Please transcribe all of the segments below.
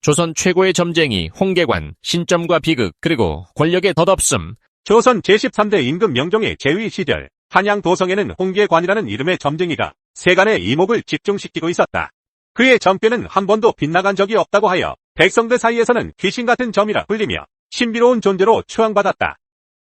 조선 최고의 점쟁이 홍계관, 신점과 비극, 그리고 권력의 덧없음. 조선 제13대 임금 명종의 재위 시절 한양 도성에는 홍계관이라는 이름의 점쟁이가 세간의 이목을 집중시키고 있었다. 그의 점괘는 한 번도 빗나간 적이 없다고 하여 백성들 사이에서는 귀신 같은 점이라 불리며 신비로운 존재로 추앙받았다.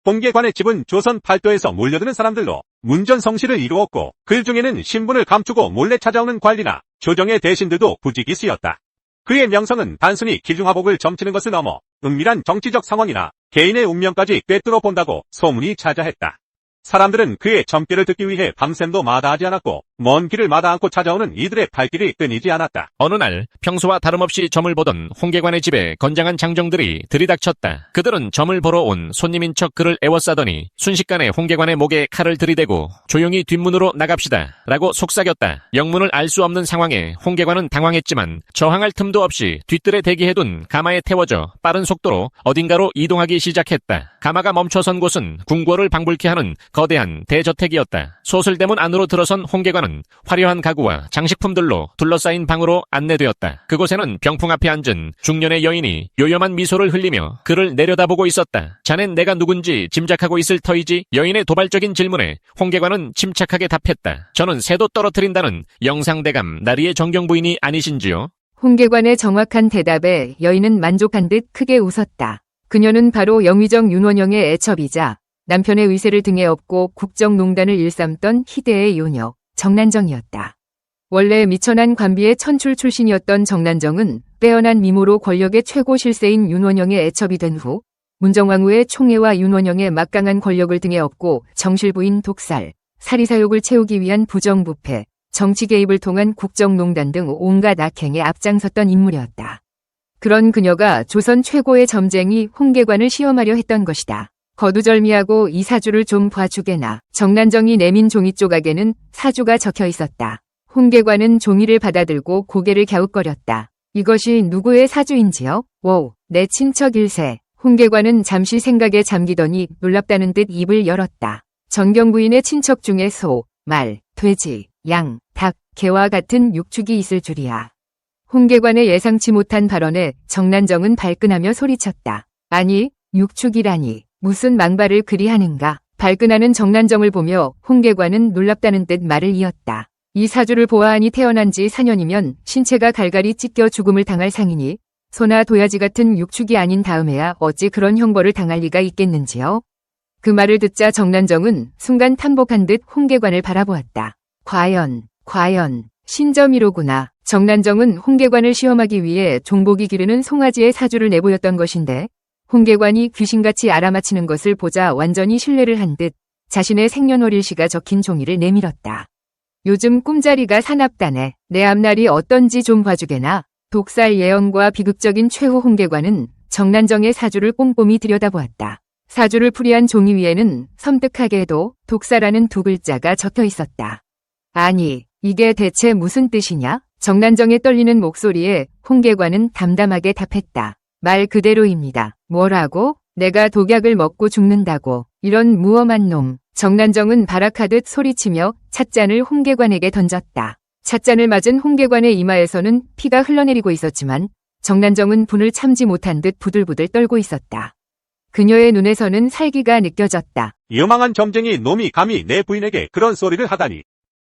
홍계관의 집은 조선 팔도에서 몰려드는 사람들로 문전성시를 이루었고 그 중에는 신분을 감추고 몰래 찾아오는 관리나 조정의 대신들도 부지기수였다. 그의 명성은 단순히 기중하복을 점치는 것을 넘어 은밀한 정치적 상황이나 개인의 운명까지 꿰뚫어 본다고 소문이 자자했다. 사람들은 그의 점괘를 듣기 위해 밤샘도 마다하지 않았고 먼 길을 마다 않고 찾아오는 이들의 발길이 끊이지 않았다. 어느 날 평소와 다름없이 점을 보던 홍계관의 집에 건장한 장정들이 들이닥쳤다. 그들은 점을 보러 온 손님인 척 그를 애워싸더니 순식간에 홍계관의 목에 칼을 들이대고 조용히 뒷문으로 나갑시다 라고 속삭였다. 영문을 알 수 없는 상황에 홍계관은 당황했지만 저항할 틈도 없이 뒤뜰에 대기해둔 가마에 태워져 빠른 속도로 어딘가로 이동하기 시작했다. 가마가 멈춰선 곳은 궁궐을 방불케 하는 거대한 대저택이었다. 소슬대문 안으로 들어선 홍계관은 화려한 가구와 장식품들로 둘러싸인 방으로 안내되었다. 그곳에는 병풍 앞에 앉은 중년의 여인이 요염한 미소를 흘리며 그를 내려다보고 있었다. 자넨 내가 누군지 짐작하고 있을 터이지? 여인의 도발적인 질문에 홍계관은 침착하게 답했다. 저는 새도 떨어뜨린다는 영상대감 나리의 정경부인이 아니신지요? 홍계관의 정확한 대답에 여인은 만족한 듯 크게 웃었다. 그녀는 바로 영의정 윤원영의 애첩이자 남편의 의세를 등에 업고 국정농단을 일삼던 희대의 요녀 정난정이었다. 원래 미천한 관비의 천출 출신이었던 정난정은 빼어난 미모로 권력의 최고 실세인 윤원영의 애첩이 된 후 문정왕후의 총애와 윤원영의 막강한 권력을 등에 업고 정실부인 독살, 사리사욕을 채우기 위한 부정부패, 정치 개입을 통한 국정농단 등 온갖 악행에 앞장섰던 인물이었다. 그런 그녀가 조선 최고의 점쟁이 홍계관을 시험하려 했던 것이다. 거두절미하고 이 사주를 좀 봐주게나. 정난정이 내민 종이 조각에는 사주가 적혀 있었다. 홍계관은 종이를 받아들고 고개를 갸웃거렸다. 이것이 누구의 사주인지요? 오, 내 친척일세. 홍계관은 잠시 생각에 잠기더니 놀랍다는 듯 입을 열었다. 정경부인의 친척 중에 소, 말, 돼지, 양, 닭, 개와 같은 육축이 있을 줄이야. 홍계관의 예상치 못한 발언에 정난정은 발끈하며 소리쳤다. 아니, 육축이라니. 무슨 망발을 그리 하는가. 발끈하는 정난정을 보며 홍계관은 놀랍다는 듯 말을 이었다. 이 사주를 보아하니 태어난 지 4년이면 신체가 갈갈이 찢겨 죽음을 당할 상이니 소나 도야지 같은 육축이 아닌 다음에야 어찌 그런 형벌을 당할 리가 있겠는지요. 그 말을 듣자 정난정은 순간 탐복한 듯 홍계관을 바라보았다. 과연 신점이로구나. 정난정은 홍계관을 시험하기 위해 종복이 기르는 송아지의 사주를 내보였던 것인데 홍계관이 귀신같이 알아맞히는 것을 보자 완전히 신뢰를 한 듯 자신의 생년월일시가 적힌 종이를 내밀었다. 요즘 꿈자리가 사납다네. 내 앞날이 어떤지 좀 봐주게나. 독살 예언과 비극적인 최후 홍계관은 정난정의 사주를 꼼꼼히 들여다보았다. 사주를 풀이한 종이 위에는 섬뜩하게도 독사라는 두 글자가 적혀 있었다. 아니, 이게 대체 무슨 뜻이냐? 정난정의 떨리는 목소리에 홍계관은 담담하게 답했다. 말 그대로입니다. 뭐라고? 내가 독약을 먹고 죽는다고. 이런 무엄한 놈. 정난정은 발악하듯 소리치며 찻잔을 홍계관에게 던졌다. 찻잔을 맞은 홍계관의 이마에서는 피가 흘러내리고 있었지만 정난정은 분을 참지 못한 듯 부들부들 떨고 있었다. 그녀의 눈에서는 살기가 느껴졌다. 유망한 점쟁이 놈이 감히 내 부인에게 그런 소리를 하다니.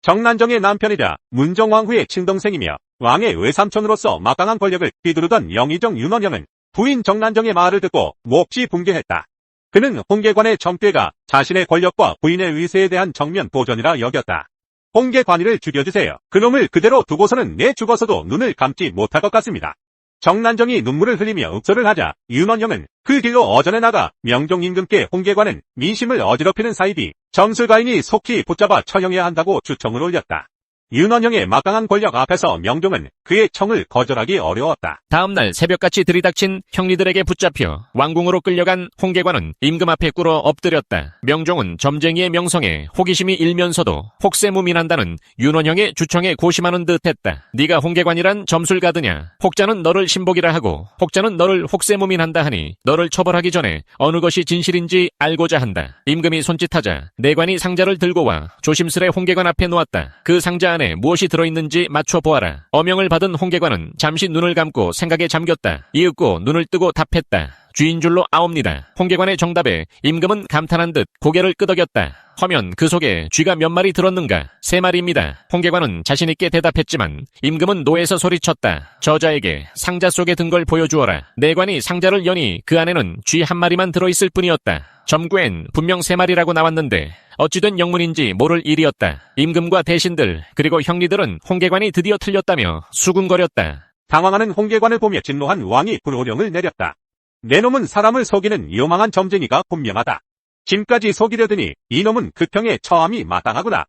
정난정의 남편이자 문정왕후의 친동생이며 왕의 외삼촌으로서 막강한 권력을 휘두르던 영의정 윤원영은 부인 정난정의 말을 듣고 몹시 붕괴했다. 그는 홍계관의 점괘가 자신의 권력과 부인의 위세에 대한 정면 도전이라 여겼다. 홍계관이를 죽여주세요. 그놈을 그대로 두고서는 내 죽어서도 눈을 감지 못할 것 같습니다. 정난정이 눈물을 흘리며 읍소를 하자 윤원영은 그 길로 어전해 나가 명종 임금께 홍계관은 민심을 어지럽히는 사이비 점술가인이 속히 붙잡아 처형해야 한다고 주청을 올렸다. 윤원영의 막강한 권력 앞에서 명종은 그의 청을 거절하기 어려웠다. 다음날 새벽같이 들이닥친 형리들에게 붙잡혀 왕궁으로 끌려간 홍계관은 임금 앞에 꿇어 엎드렸다. 명종은 점쟁이의 명성에 호기심이 일면서도 혹세무민한다는 윤원영의 주청에 고심하는 듯했다. 네가 홍계관이란 점술가드냐? 혹자는 너를 신복이라 하고 혹자는 너를 혹세무민한다 하니 너를 처벌하기 전에 어느 것이 진실인지 알고자 한다. 임금이 손짓하자 내관이 상자를 들고 와 조심스레 홍계관 앞에 놓았다. 그 상자 안에 안에 무엇이 들어있는지 맞춰보아라. 어명을 받은 홍계관은 잠시 눈을 감고 생각에 잠겼다. 이윽고 눈을 뜨고 답했다. 쥐인 줄로 아옵니다. 홍계관의 정답에 임금은 감탄한 듯 고개를 끄덕였다. 허면 그 속에 쥐가 몇 마리 들었는가? 3마리입니다. 홍계관은 자신있게 대답했지만 임금은 노에서 소리쳤다. 저자에게 상자 속에 든 걸 보여주어라. 내관이 상자를 여니 그 안에는 쥐 1마리만 들어있을 뿐이었다. 점구엔 분명 3마리라고 나왔는데 어찌된 영문인지 모를 일이었다. 임금과 대신들 그리고 형리들은 홍계관이 드디어 틀렸다며 수군거렸다. 당황하는 홍계관을 보며 진노한 왕이 불호령을 내렸다. 내 놈은 사람을 속이는 요망한 점쟁이가 분명하다. 짐까지 속이려더니 이놈은 극형에 처함이 마땅하구나.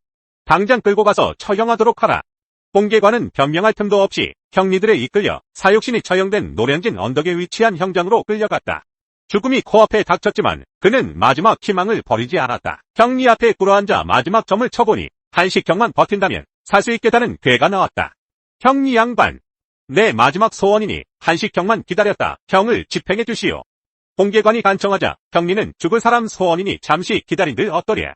당장 끌고 가서 처형하도록 하라. 홍계관은 변명할 틈도 없이 형리들에 이끌려 사육신이 처형된 노량진 언덕에 위치한 형장으로 끌려갔다. 죽음이 코앞에 닥쳤지만 그는 마지막 희망을 버리지 않았다. 형리 앞에 꿇어앉아 마지막 점을 쳐보니 한식형만 버틴다면 살 수 있겠다는 괴가 나왔다. 형리 양반, 내 마지막 소원이니 한식형만 기다렸다 형을 집행해 주시오. 홍계관이 간청하자 형리는 죽을 사람 소원이니 잠시 기다린들 어떠랴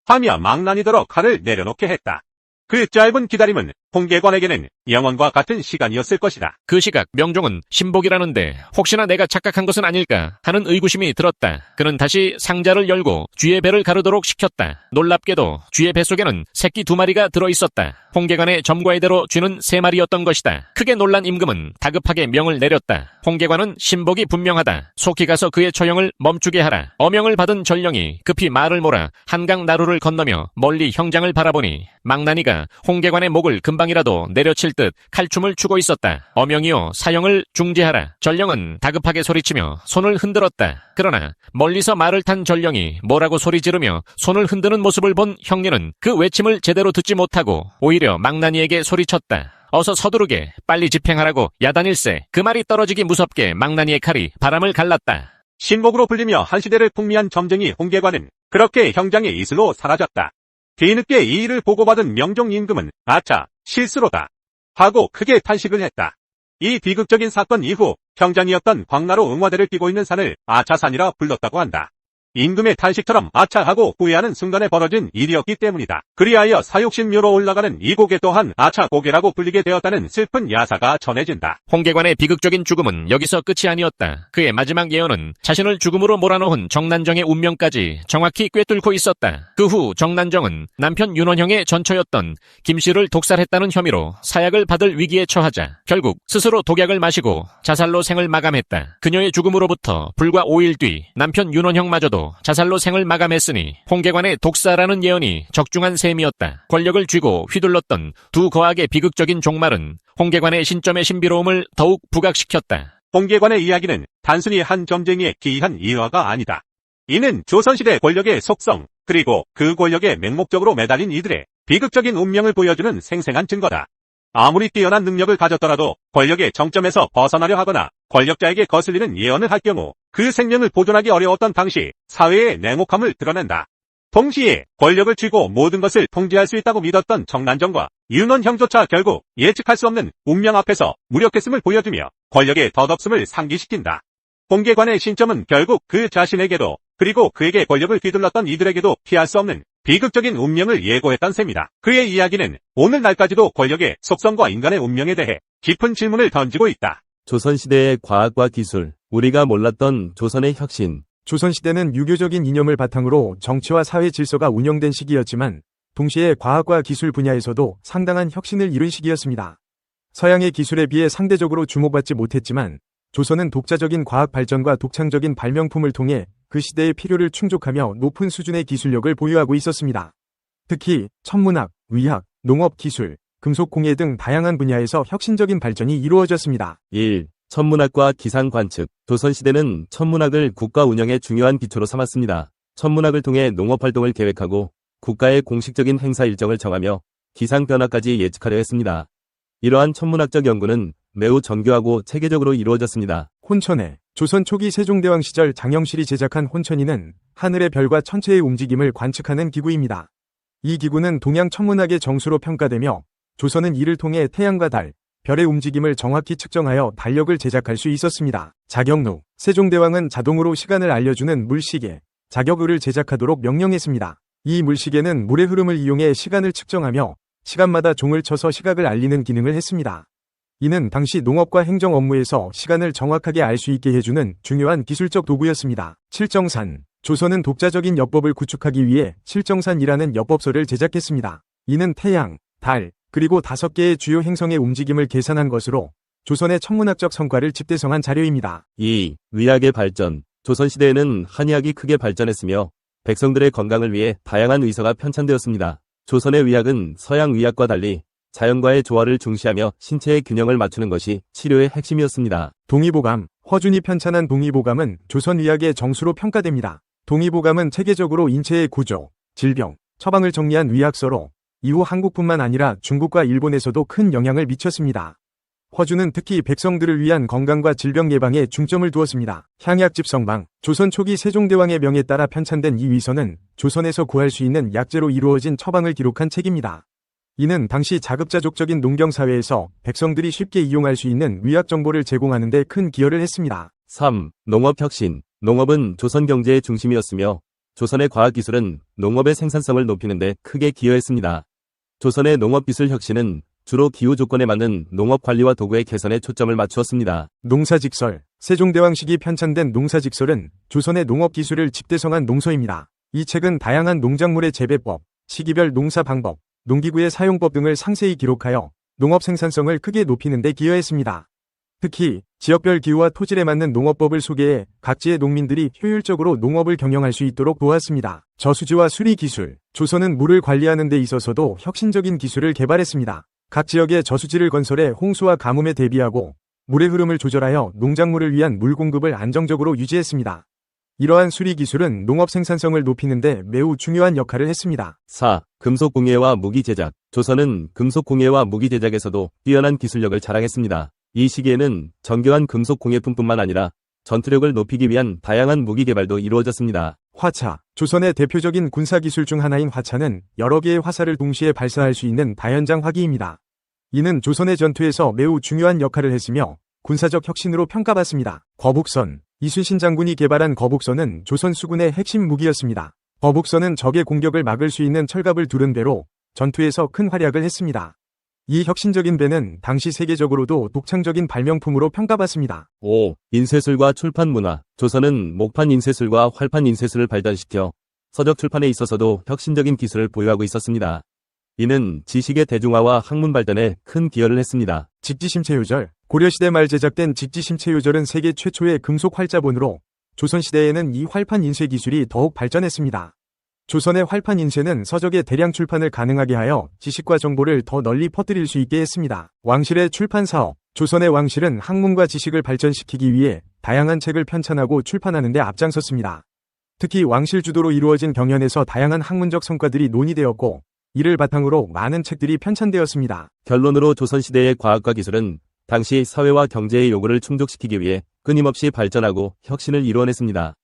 하며 망나니더러 칼을 내려놓게 했다. 그 짧은 기다림은 홍계관에게는 영원과 같은 시간이었을 것이다. 그 시각 명종은 신복이라는데 혹시나 내가 착각한 것은 아닐까 하는 의구심이 들었다. 그는 다시 상자를 열고 쥐의 배를 가르도록 시켰다. 놀랍게도 쥐의 뱃속에는 새끼 2마리가 들어있었다. 홍계관의 점과의대로 쥐는 3마리였던 것이다. 크게 놀란 임금은 다급하게 명을 내렸다. 홍계관은 신복이 분명하다. 속히 가서 그의 처형을 멈추게 하라. 어명을 받은 전령이 급히 말을 몰아 한강 나루를 건너며 멀리 형장을 바라보니 망나니가 홍계관의 목을 금방이라도 내려칠 듯 칼춤을 추고 있었다. 어명이요 사형을 중지하라. 전령은 다급하게 소리치며 손을 흔들었다. 그러나 멀리서 말을 탄 전령이 뭐라고 소리 지르며 손을 흔드는 모습을 본 형리는 그 외침을 제대로 듣지 못하고 오히려 망나니에게 소리쳤다. 어서 서두르게 빨리 집행하라고 야단일세. 그 말이 떨어지기 무섭게 망나니의 칼이 바람을 갈랐다. 신복으로 불리며 한시대를 풍미한 점쟁이 홍계관은 그렇게 형장의 이슬로 사라졌다. 뒤늦게 이 일을 보고받은 명종 임금은 아차 실수로다 하고 크게 탄식을 했다. 이 비극적인 사건 이후 형장이었던 광나루 응화대를 끼고 있는 산을 아차산이라 불렀다고 한다. 임금의 탄식처럼 아차하고 후회하는 순간에 벌어진 일이었기 때문이다. 그리하여 사육신묘로 올라가는 이 고개 또한 아차고개라고 불리게 되었다는 슬픈 야사가 전해진다. 홍계관의 비극적인 죽음은 여기서 끝이 아니었다. 그의 마지막 예언은 자신을 죽음으로 몰아넣은 정난정의 운명까지 정확히 꿰뚫고 있었다. 그 후 정난정은 남편 윤원형의 전처였던 김씨를 독살했다는 혐의로 사약을 받을 위기에 처하자 결국 스스로 독약을 마시고 자살로 생을 마감했다. 그녀의 죽음으로부터 불과 5일 뒤 남편 윤원형마저도 자살로 생을 마감했으니 홍계관의 독사라는 예언이 적중한 셈이었다. 권력을 쥐고 휘둘렀던 두 거악의 비극적인 종말은 홍계관의 신점의 신비로움을 더욱 부각시켰다. 홍계관의 이야기는 단순히 한 점쟁이의 기이한 일화가 아니다. 이는 조선시대 권력의 속성 그리고 그 권력에 맹목적으로 매달린 이들의 비극적인 운명을 보여주는 생생한 증거다. 아무리 뛰어난 능력을 가졌더라도 권력의 정점에서 벗어나려 하거나 권력자에게 거슬리는 예언을 할 경우 그 생명을 보존하기 어려웠던 당시 사회의 냉혹함을 드러낸다. 동시에 권력을 쥐고 모든 것을 통제할 수 있다고 믿었던 정난정과 윤원형조차 결국 예측할 수 없는 운명 앞에서 무력했음을 보여주며 권력의 덧없음을 상기시킨다. 홍계관의 신점은 결국 그 자신에게도 그리고 그에게 권력을 휘둘렀던 이들에게도 피할 수 없는 비극적인 운명을 예고했던 셈이다. 그의 이야기는 오늘날까지도 권력의 속성과 인간의 운명에 대해 깊은 질문을 던지고 있다. 조선시대의 과학과 기술, 우리가 몰랐던 조선의 혁신. 조선시대는 유교적인 이념을 바탕으로 정치와 사회 질서가 운영된 시기였지만 동시에 과학과 기술 분야에서도 상당한 혁신을 이룬 시기였습니다. 서양의 기술에 비해 상대적으로 주목받지 못했지만 조선은 독자적인 과학 발전과 독창적인 발명품을 통해 그 시대의 필요를 충족하며 높은 수준의 기술력을 보유하고 있었습니다. 특히 천문학, 의학, 농업 기술, 금속 공예 등 다양한 분야에서 혁신적인 발전이 이루어졌습니다. 1. 천문학과 기상 관측. 조선시대는 천문학을 국가 운영의 중요한 기초로 삼았습니다. 천문학을 통해 농업활동을 계획하고 국가의 공식적인 행사 일정을 정하며 기상 변화까지 예측하려 했습니다. 이러한 천문학적 연구는 매우 정교하고 체계적으로 이루어졌습니다. 혼천해. 조선 초기 세종대왕 시절 장영실이 제작한 혼천이는 하늘의 별과 천체의 움직임을 관측하는 기구입니다. 이 기구는 동양 천문학의 정수로 평가되며 조선은 이를 통해 태양과 달, 별의 움직임을 정확히 측정하여 달력을 제작할 수 있었습니다. 자격루. 세종대왕은 자동으로 시간을 알려주는 물시계, 자격의를 제작하도록 명령했습니다. 이 물시계는 물의 흐름을 이용해 시간을 측정하며 시간마다 종을 쳐서 시각을 알리는 기능을 했습니다. 이는 당시 농업과 행정 업무에서 시간을 정확하게 알 수 있게 해주는 중요한 기술적 도구였습니다. 칠정산. 조선은 독자적인 역법을 구축하기 위해 칠정산이라는 역법서를 제작했습니다. 이는 태양, 달, 그리고 5개의 주요 행성의 움직임을 계산한 것으로 조선의 천문학적 성과를 집대성한 자료입니다. 2. 의학의 발전. 조선시대에는 한의학이 크게 발전했으며 백성들의 건강을 위해 다양한 의서가 편찬되었습니다. 조선의 의학은 서양 의학과 달리 자연과의 조화를 중시하며 신체의 균형을 맞추는 것이 치료의 핵심이었습니다. 동의보감. 허준이 편찬한 동의보감은 조선 의학의 정수로 평가됩니다. 동의보감은 체계적으로 인체의 구조, 질병, 처방을 정리한 의학서로 이후 한국뿐만 아니라 중국과 일본에서도 큰 영향을 미쳤습니다. 허준은 특히 백성들을 위한 건강과 질병 예방에 중점을 두었습니다. 향약집성방. 조선 초기 세종대왕의 명에 따라 편찬된 이 위서는 조선에서 구할 수 있는 약재로 이루어진 처방을 기록한 책입니다. 이는 당시 자급자족적인 농경사회에서 백성들이 쉽게 이용할 수 있는 의학 정보를 제공하는 데 큰 기여를 했습니다. 3. 농업혁신. 농업은 조선 경제의 중심이었으며 조선의 과학기술은 농업의 생산성을 높이는 데 크게 기여했습니다. 조선의 농업기술 혁신은 주로 기후 조건에 맞는 농업 관리와 도구의 개선에 초점을 맞추었습니다. 농사직설. 세종대왕 시기 편찬된 농사직설은 조선의 농업기술을 집대성한 농서입니다. 이 책은 다양한 농작물의 재배법, 시기별 농사 방법, 농기구의 사용법 등을 상세히 기록하여 농업 생산성을 크게 높이는 데 기여했습니다. 특히 지역별 기후와 토질에 맞는 농업법을 소개해 각지의 농민들이 효율적으로 농업을 경영할 수 있도록 도왔습니다. 저수지와 수리 기술. 조선은 물을 관리하는 데 있어서도 혁신적인 기술을 개발했습니다. 각 지역의 저수지를 건설해 홍수와 가뭄에 대비하고 물의 흐름을 조절하여 농작물을 위한 물 공급을 안정적으로 유지했습니다. 이러한 수리 기술은 농업 생산성을 높이는 데 매우 중요한 역할을 했습니다. 4. 금속공예와 무기 제작. 조선은 금속공예와 무기 제작에서도 뛰어난 기술력을 자랑했습니다. 이 시기에는 정교한 금속공예품뿐만 아니라 전투력을 높이기 위한 다양한 무기 개발도 이루어졌습니다. 화차. 조선의 대표적인 군사기술 중 하나인 화차는 여러 개의 화살을 동시에 발사할 수 있는 다연장 화기입니다. 이는 조선의 전투에서 매우 중요한 역할을 했으며 군사적 혁신으로 평가받습니다. 거북선. 이순신 장군이 개발한 거북선은 조선 수군의 핵심 무기였습니다. 거북선은 적의 공격을 막을 수 있는 철갑을 두른 배로 전투에서 큰 활약을 했습니다. 이 혁신적인 배는 당시 세계적으로도 독창적인 발명품으로 평가받습니다. 5. 인쇄술과 출판 문화. 조선은 목판 인쇄술과 활판 인쇄술을 발전시켜 서적 출판에 있어서도 혁신적인 기술을 보유하고 있었습니다. 이는 지식의 대중화와 학문 발전에 큰 기여를 했습니다. 직지심체요절. 고려시대 말 제작된 직지심체요절은 세계 최초의 금속 활자본으로 조선시대에는 이 활판 인쇄 기술이 더욱 발전했습니다. 조선의 활판 인쇄는 서적의 대량 출판을 가능하게 하여 지식과 정보를 더 널리 퍼뜨릴 수 있게 했습니다. 왕실의 출판 사업. 조선의 왕실은 학문과 지식을 발전시키기 위해 다양한 책을 편찬하고 출판하는 데 앞장섰습니다. 특히 왕실 주도로 이루어진 경연에서 다양한 학문적 성과들이 논의되었고 이를 바탕으로 많은 책들이 편찬되었습니다. 결론으로 조선시대의 과학과 기술은 당시 사회와 경제의 요구를 충족시키기 위해 끊임없이 발전하고 혁신을 이루어냈습니다.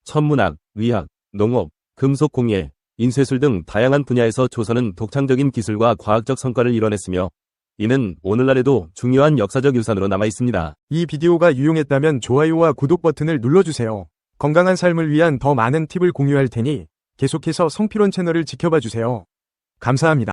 천문학, 의학, 농업, 금속공예, 인쇄술 등 다양한 분야에서 조선은 독창적인 기술과 과학적 성과를 이뤄냈으며 이는 오늘날에도 중요한 역사적 유산으로 남아있습니다. 이 비디오가 유용했다면 좋아요와 구독 버튼을 눌러주세요. 건강한 삶을 위한 더 많은 팁을 공유할 테니 계속해서 성필원 채널을 지켜봐 주세요. 감사합니다.